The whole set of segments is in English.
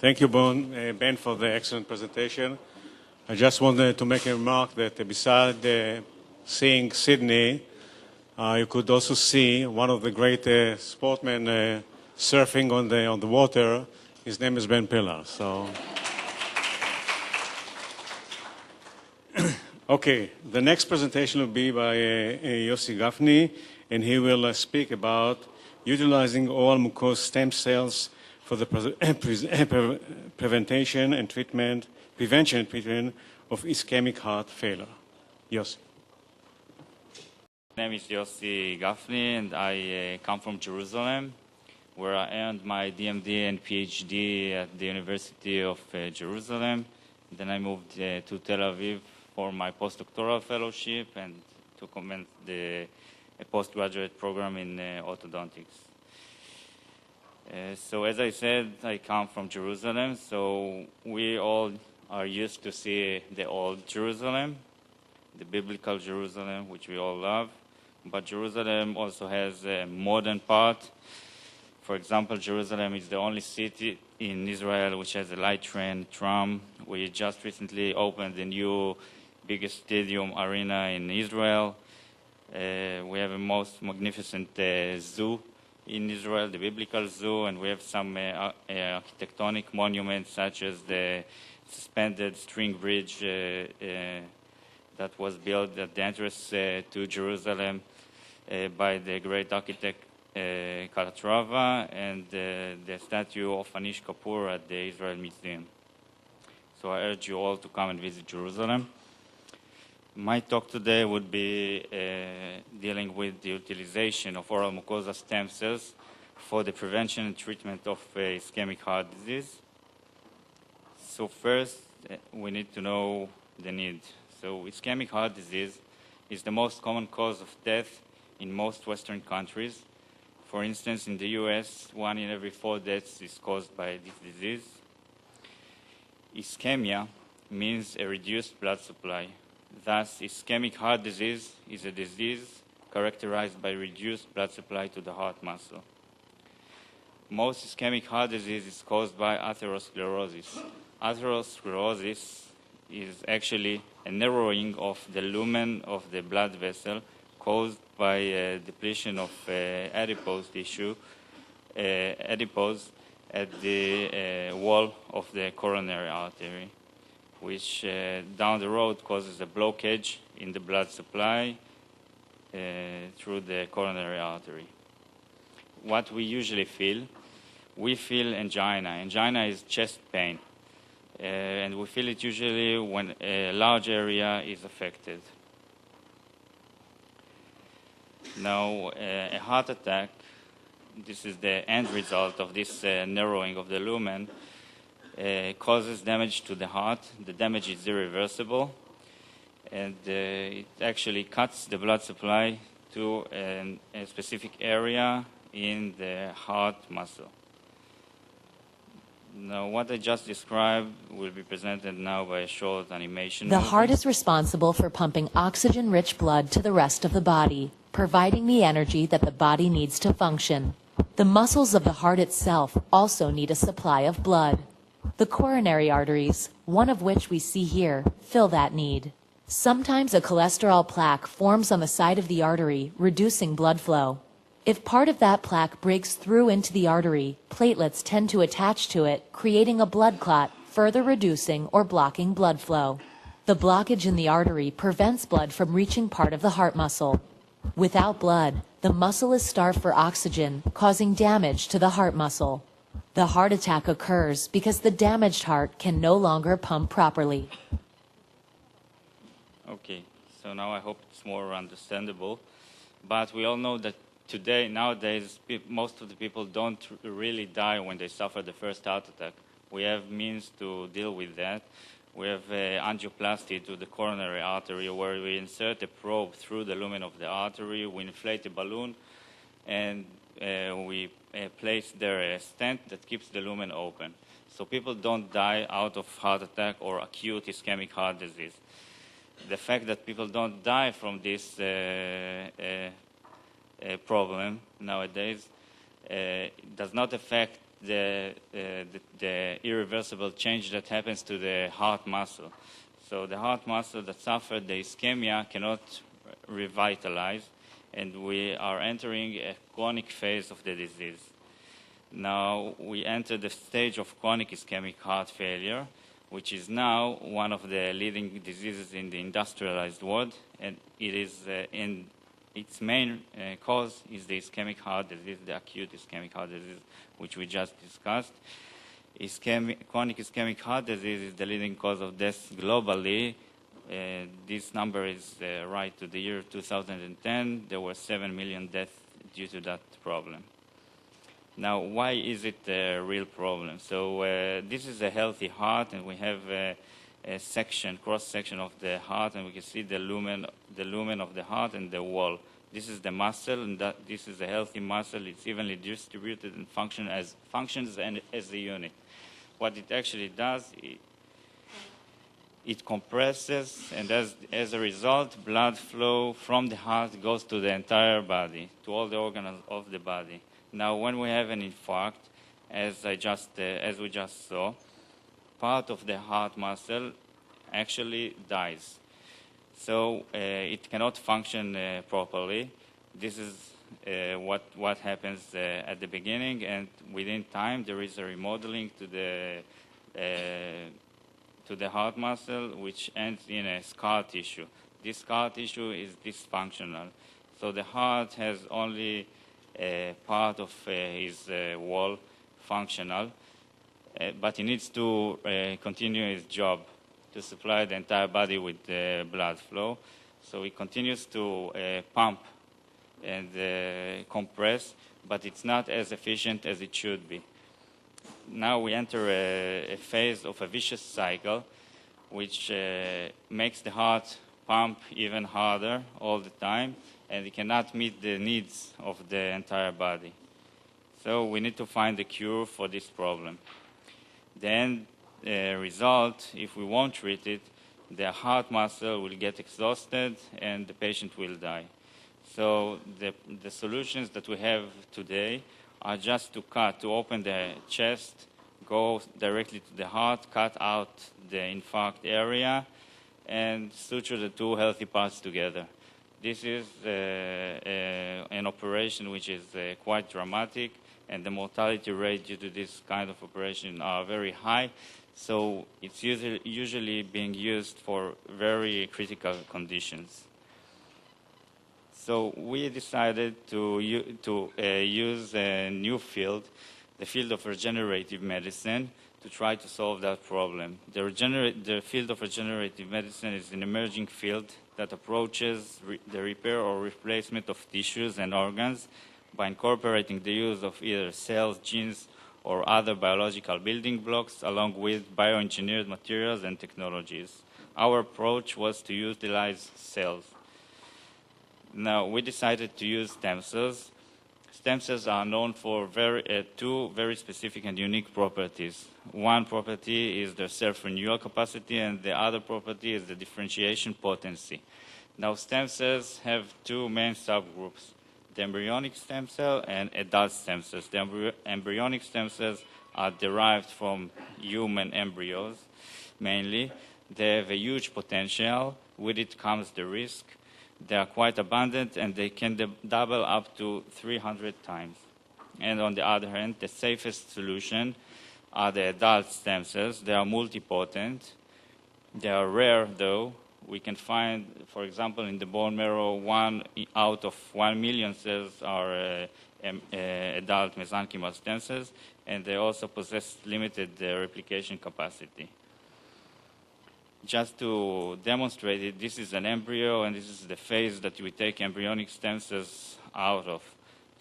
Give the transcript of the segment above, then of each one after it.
Thank you, Ben, for the excellent presentation. I just wanted to make a remark that beside seeing Sydney, you could also see one of the great sportsmen surfing on the water. His name is Ben Pillar. So, okay, the next presentation will be by Yossi Gafni, and he will speak about utilizing oral mucous stem cells for the prevention and treatment of ischemic heart failure. Yossi. My name is Yossi Gafni, and I come from Jerusalem, where I earned my DMD and PhD at the University of Jerusalem. Then I moved to Tel Aviv for my postdoctoral fellowship and to commence a postgraduate program in orthodontics. So as I said, I come from Jerusalem, so we all are used to see the old Jerusalem, the biblical Jerusalem, which we all love. But Jerusalem also has a modern part. For example, Jerusalem is the only city in Israel which has a light train, tram. We just recently opened the new biggest stadium arena in Israel. We have a most magnificent zoo in Israel, the biblical zoo, and we have some architectonic monuments such as the suspended string bridge that was built at the entrance to Jerusalem by the great architect Calatrava, and the statue of Anish Kapoor at the Israel Museum. So I urge you all to come and visit Jerusalem. My talk today would be dealing with the utilization of oral mucosa stem cells for the prevention and treatment of ischemic heart disease. So first, we need to know the need. So ischemic heart disease is the most common cause of death in most Western countries. For instance, in the US, 1 in every 4 deaths is caused by this disease. Ischemia means a reduced blood supply. Thus, ischemic heart disease is a disease characterized by reduced blood supply to the heart muscle. Most ischemic heart disease is caused by atherosclerosis. Atherosclerosis is actually a narrowing of the lumen of the blood vessel caused by depletion of adipose tissue, adipose at the wall of the coronary artery, which down the road causes a blockage in the blood supply through the coronary artery. What we usually feel, we feel angina. Angina is chest pain, and we feel it usually when a large area is affected. Now, a heart attack, this is the end result of this narrowing of the lumen, causes damage to the heart. The damage is irreversible, and it actually cuts the blood supply to a specific area in the heart muscle. Now, what I just described will be presented now by a short animation. The heart is responsible for pumping oxygen-rich blood to the rest of the body, providing the energy that the body needs to function. The muscles of the heart itself also need a supply of blood. The coronary arteries, one of which we see here, fill that need. Sometimes a cholesterol plaque forms on the side of the artery, reducing blood flow. If part of that plaque breaks through into the artery, platelets tend to attach to it, creating a blood clot, further reducing or blocking blood flow. The blockage in the artery prevents blood from reaching part of the heart muscle. Without blood, the muscle is starved for oxygen, causing damage to the heart muscle. The heart attack occurs because the damaged heart can no longer pump properly. Okay, so now I hope it's more understandable. But we all know that nowadays, most of the people don't really die when they suffer the first heart attack. We have means to deal with that. We have angioplasty to the coronary artery, where we insert a probe through the lumen of the artery, we inflate a balloon, and we place there a stent that keeps the lumen open. So people don't die out of heart attack or acute ischemic heart disease. The fact that people don't die from this problem nowadays does not affect the irreversible change that happens to the heart muscle. So the heart muscle that suffered the ischemia cannot revitalize, and we are entering a chronic phase of the disease. Now we enter the stage of chronic ischemic heart failure, which is now one of the leading diseases in the industrialized world, and it is in its main cause is the ischemic heart disease, the acute ischemic heart disease, which we just discussed. Chronic ischemic heart disease is the leading cause of death globally. This number is right to the year 2010. There were 7 million deaths due to that problem. Now, why is it a real problem? So this is a healthy heart, and we have a section, cross-section of the heart, and we can see the lumen of the heart and the wall. This is the muscle, and this is a healthy muscle. It's evenly distributed and functions as a unit. What it actually does, it compresses, and as a result, blood flow from the heart goes to the entire body, to all the organs of the body. Now, when we have an infarct, as we just saw, part of the heart muscle actually dies. So it cannot function properly. This is what happens at the beginning, and within time there is a remodeling to the heart muscle, which ends in a scar tissue. This scar tissue is dysfunctional. So the heart has only part of his wall functional, but he needs to continue his job to supply the entire body with blood flow. So he continues to pump and compress, but it's not as efficient as it should be. Now we enter a phase of a vicious cycle, which makes the heart pump even harder all the time, and it cannot meet the needs of the entire body. So we need to find a cure for this problem. The end result, if we won't treat it, the heart muscle will get exhausted and the patient will die. So the solutions that we have today are just to open the chest, go directly to the heart, cut out the infarct area, and suture the two healthy parts together. This is an operation which is quite dramatic, and the mortality rate due to this kind of operation are very high. So it's usually being used for very critical conditions. So we decided to use a new field, the field of regenerative medicine, to try to solve that problem. The field of regenerative medicine is an emerging field that approaches the repair or replacement of tissues and organs by incorporating the use of either cells, genes, or other biological building blocks, along with bioengineered materials and technologies. Our approach was to utilize cells. Now, we decided to use stem cells. Stem cells are known for two very specific and unique properties. One property is their self-renewal capacity, and the other property is the differentiation potency. Now, stem cells have two main subgroups: the embryonic stem cell and adult stem cells. The embryonic stem cells are derived from human embryos, mainly. They have a huge potential. With it comes the risk. They are quite abundant, and they can double up to 300 times. And on the other hand, the safest solution are the adult stem cells. They are multipotent. They are rare, though. We can find, for example, in the bone marrow, 1 out of 1 million cells are adult mesenchymal stem cells, and they also possess limited replication capacity. Just to demonstrate it, this is an embryo, and this is the phase that we take embryonic stem cells out of.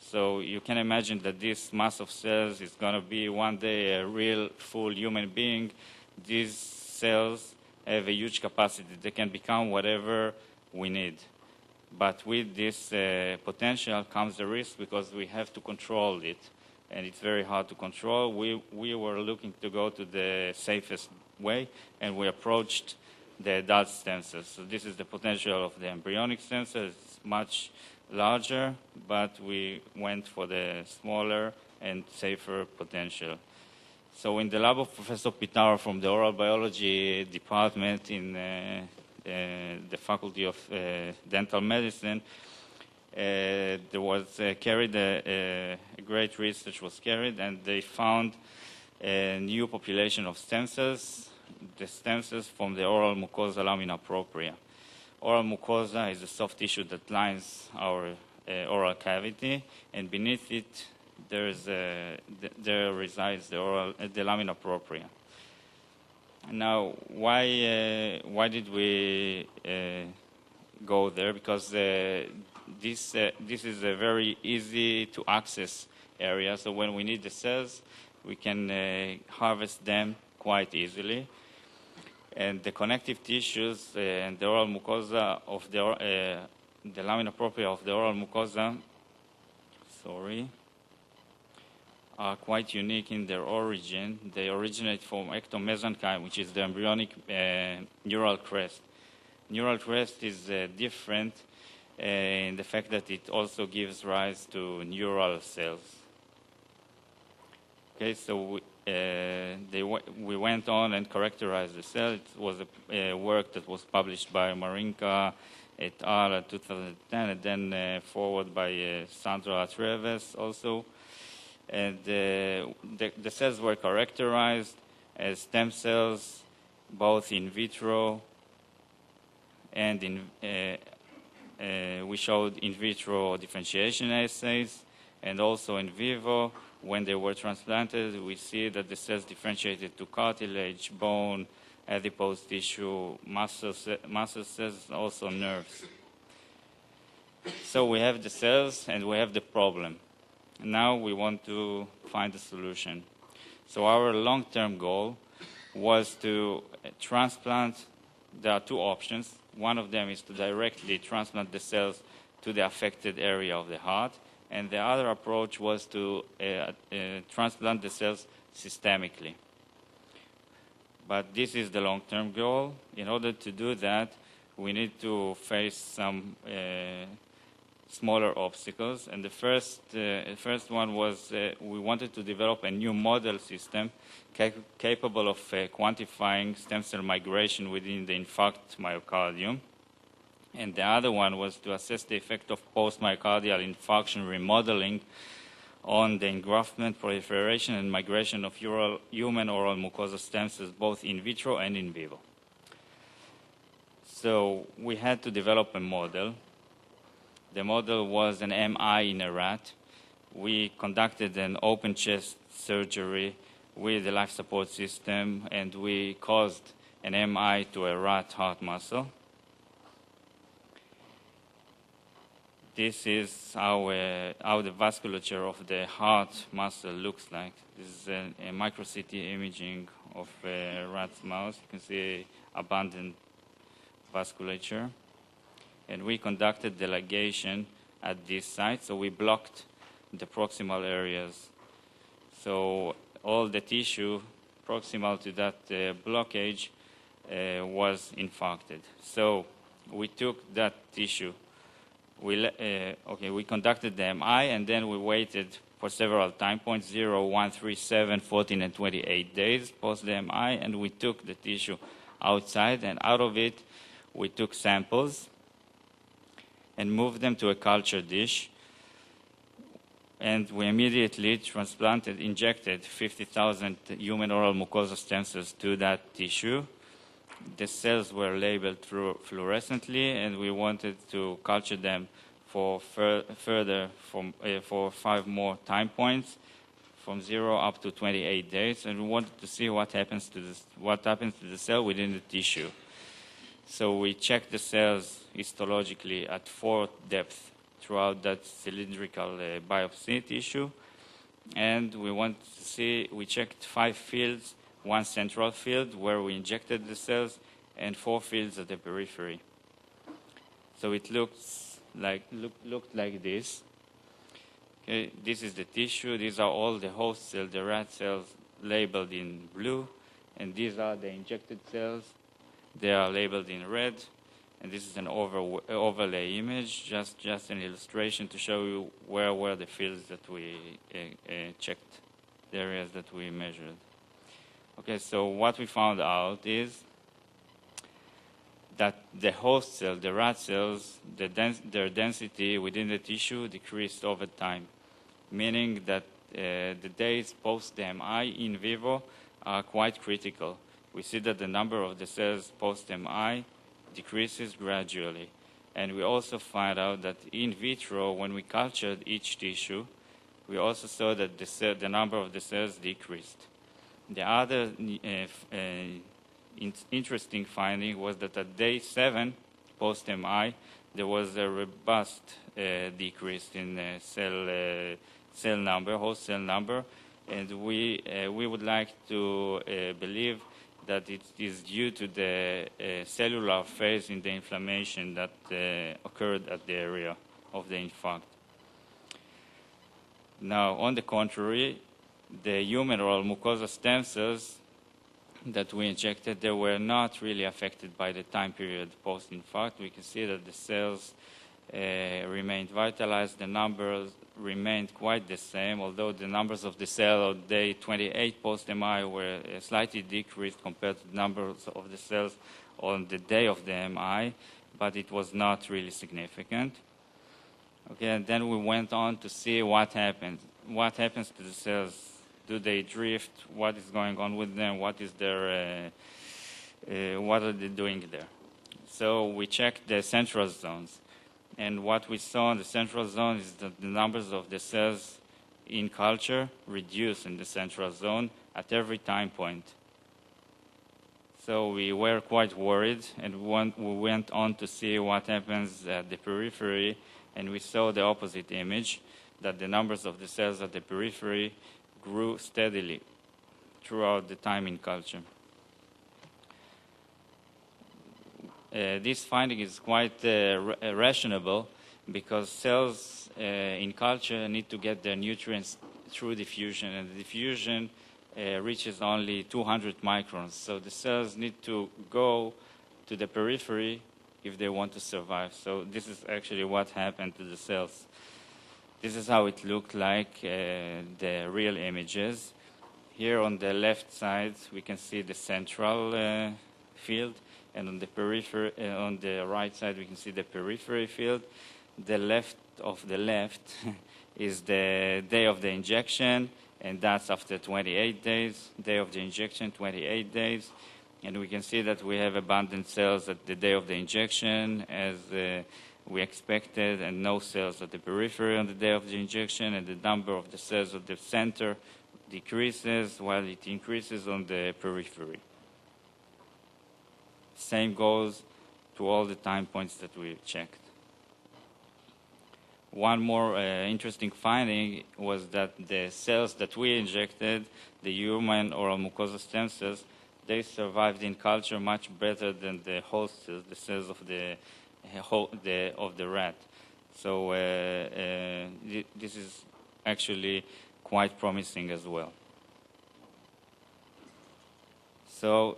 So you can imagine that this mass of cells is going to be one day a real, full human being. These cells have a huge capacity. They can become whatever we need. But with this potential comes the risk, because we have to control it, and it's very hard to control. We were looking to go to the safest way, and we approached the adult stem cells. So this is the potential of the embryonic stem cells. It's much larger, but we went for the smaller and safer potential. So in the lab of Professor Pitar from the oral biology department in the Faculty of Dental Medicine, there was carried a great research was carried, and they found a new population of stem cells, the stem cells from the oral mucosa lamina propria. Oral mucosa is a soft tissue that lines our oral cavity, and beneath it there resides the lamina propria. Now, why did we go there? Because this is a very easy to access area. So when we need the cells, we can harvest them quite easily. And the connective tissues and the oral mucosa of the lamina propria of the oral mucosa, are quite unique in their origin. They originate from ectomesenchyme, which is the embryonic neural crest. Neural crest is different in the fact that it also gives rise to neural cells. Okay, so we went on and characterized the cell. It was a work that was published by Marinka et al. In 2010, and then forward by Sandra Treves also. And the cells were characterized as stem cells, both in vitro and we showed in vitro differentiation assays, and also in vivo. When they were transplanted, we see that the cells differentiated to cartilage, bone, adipose tissue, muscle cells, also nerves. So we have the cells and we have the problem. Now we want to find a solution. So our long-term goal was to transplant. There are two options. One of them is to directly transplant the cells to the affected area of the heart, and the other approach was to transplant the cells systemically. But this is the long-term goal. In order to do that, we need to face some smaller obstacles, and the first one was we wanted to develop a new model system capable of quantifying stem cell migration within the infarct myocardium, and the other one was to assess the effect of post-myocardial infarction remodeling on the engraftment, proliferation, and migration of human oral mucosa stem cells, both in vitro and in vivo. So we had to develop a model. The model was an MI in a rat. We conducted an open chest surgery with a life support system, and we caused an MI to a rat heart muscle. This is how the vasculature of the heart muscle looks like. This is a micro-CT imaging of a rat's mouth. You can see abundant vasculature. And we conducted the ligation at this site, so we blocked the proximal areas. So all the tissue proximal to that blockage was infarcted. So we took that tissue. We conducted the MI, and then we waited for several time points, 0, 1, 3, 7, 14, and 28 days post the MI, and we took the tissue outside, and out of it we took samples and moved them to a culture dish, and we immediately injected 50,000 human oral mucosa stem cells to that tissue. The cells were labeled fluorescently, and we wanted to culture them for for 5 more time points, from 0 up to 28 days, and we wanted to see what happens to the cell within the tissue. So we checked the cells histologically at 4 depths throughout that cylindrical biopsy tissue, and we checked 5 fields, 1 central field where we injected the cells, and 4 fields at the periphery. So it looked like this. Okay, this is the tissue. These are all the host cells, the rat cells, labeled in blue, and these are the injected cells. They are labeled in red, And this is an overlay image, just an illustration to show you where were the fields that we checked, the areas that we measured. Okay, so what we found out is that the host cells, the rat cells, their density within the tissue decreased over time, meaning that the days post the MI in vivo are quite critical. We see that the number of the cells post MI decreases gradually. And we also find out that in vitro, when we cultured each tissue, we also saw that the number of the cells decreased. The other interesting finding was that at day 7 post-MI, there was a robust decrease in cell number, host cell number, and we would like to believe that it is due to the cellular phase in the inflammation that occurred at the area of the infarct. Now, on the contrary, the human oral mucosa stem cells that we injected, they were not really affected by the time period post-infarct. We can see that the cells remained vitalized. The numbers remained quite the same, although the numbers of the cell on day 28 post-MI were slightly decreased compared to the numbers of the cells on the day of the MI, but it was not really significant. Okay, and then we went on to see what happens. What happens to the cells? Do they drift? What is going on with them? What is their, what are they doing there? So we checked the central zones. And what we saw in the central zone is that the numbers of the cells in culture reduce in the central zone at every time point. So we were quite worried, and we went on to see what happens at the periphery, and we saw the opposite image, that the numbers of the cells at the periphery grew steadily throughout the time in culture. This finding is quite rational because cells in culture need to get their nutrients through diffusion, and the diffusion reaches only 200 microns. So the cells need to go to the periphery if they want to survive. So this is actually what happened to the cells. This is how it looked like, the real images. Here on the left side, we can see the central field, and on the periphery, on the right side, we can see the periphery field. The left of the left is the day of the injection, and that's after 28 days. Day of the injection, 28 days. And we can see that we have abundant cells at the day of the injection, as we expected, and no cells at the periphery on the day of the injection, and the number of the cells at the center decreases while it increases on the periphery. Same goes to all the time points that we checked. One more interesting finding was that the cells that we injected, the human oral mucosa stem cells, they survived in culture much better than the host cells, the cells of the rat. So this is actually quite promising as well. So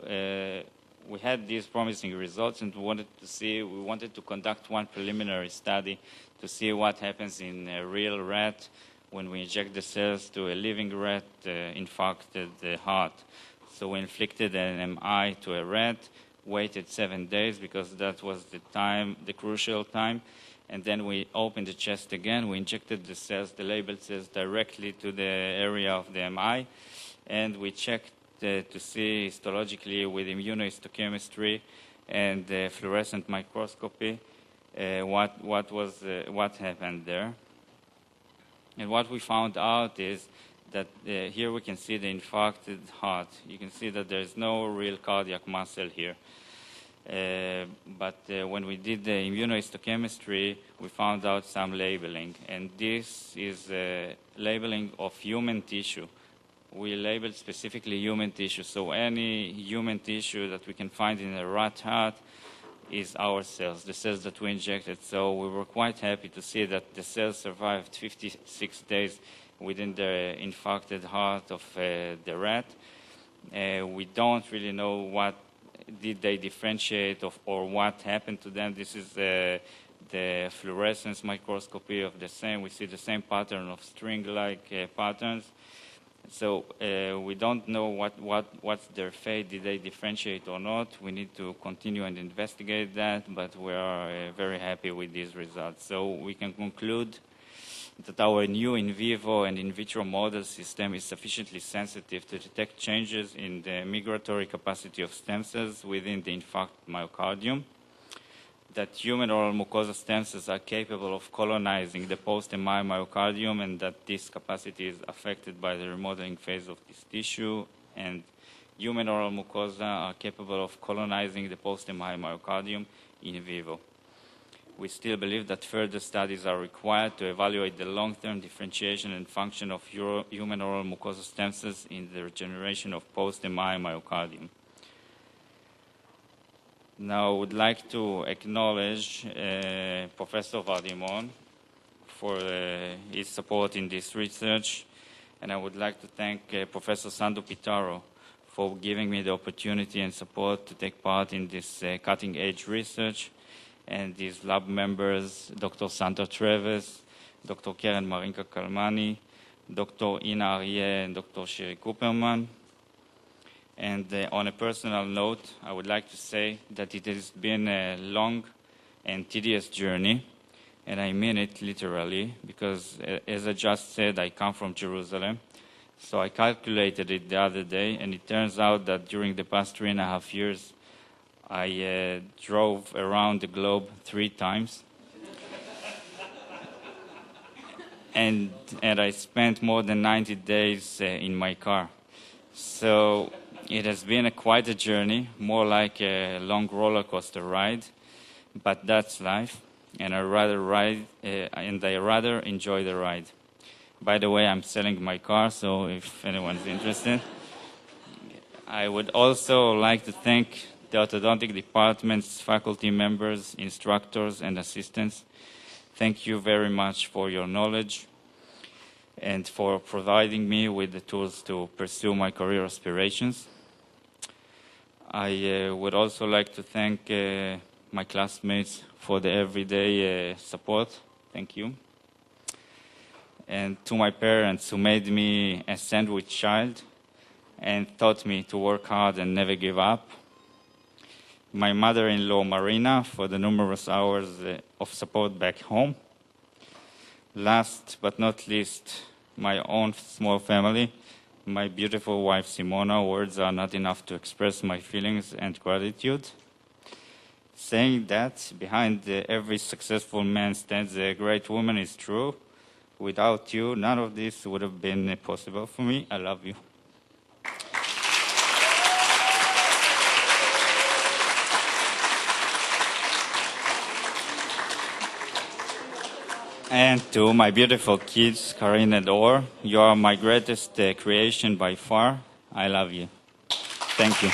we had these promising results, and we wanted to conduct one preliminary study to see what happens in a real rat when we inject the cells to a living rat infarcted heart. So we inflicted an MI to a rat, waited 7 days because that was the time, the crucial time, and then we opened the chest again. We injected the cells, the labeled cells, directly to the area of the MI, and we checked to see histologically with immunohistochemistry and fluorescent microscopy what happened there. And what we found out is that here we can see the infarcted heart. You can see that there is no real cardiac muscle here. But when we did the immunohistochemistry, we found out some labeling, and this is labeling of human tissue. We labeled specifically human tissue, so any human tissue that we can find in a rat heart is our cells, the cells that we injected. So we were quite happy to see that the cells survived 56 days within the infarcted heart of the rat. We don't really know what did they differentiate or what happened to them. This is the fluorescence microscopy of the same. We see the same pattern of string-like patterns. So we don't know what's their fate. Did they differentiate or not? We need to continue and investigate that, but we are very happy with these results. So we can conclude that our new in vivo and in vitro model system is sufficiently sensitive to detect changes in the migratory capacity of stem cells within the infarct myocardium, that human oral mucosa stem cells are capable of colonizing the post-MI myocardium, and that this capacity is affected by the remodeling phase of this tissue, and human oral mucosa are capable of colonizing the post-MI myocardium in vivo. We still believe that further studies are required to evaluate the long-term differentiation and function of human oral mucosa stem cells in the regeneration of post-MI myocardium. Now I would like to acknowledge Professor Vardimon for his support in this research, and I would like to thank Professor Sandro Pitaro for giving me the opportunity and support to take part in this cutting-edge research, and these lab members, Dr. Sandra Treves, Dr. Karen Marinka Kalmani, Dr. Ina Aryeh, and Dr. Shiri Cooperman. And on a personal note, I would like to say that it has been a long and tedious journey, and I mean it literally, because as I just said, I come from Jerusalem. So I calculated it the other day, and it turns out that during the past 3.5 years, I drove around the globe 3 times. and I spent more than 90 days in my car. So it has been quite a journey, more like a long roller coaster ride, but that's life, and I rather enjoy the ride. By the way, I'm selling my car, so if anyone's interested. I would also like to thank the orthodontic department's faculty members, instructors, and assistants. Thank you very much for your knowledge and for providing me with the tools to pursue my career aspirations. I would also like to thank my classmates for the everyday support. Thank you. And to my parents who made me a sandwich child and taught me to work hard and never give up. My mother-in-law, Marina, for the numerous hours of support back home. Last but not least, my own small family, my beautiful wife, Simona. Words are not enough to express my feelings and gratitude. Saying that behind every successful man stands a great woman is true. Without you, none of this would have been possible for me. I love you. And to my beautiful kids, Karin and Or, you are my greatest creation by far. I love you. Thank you.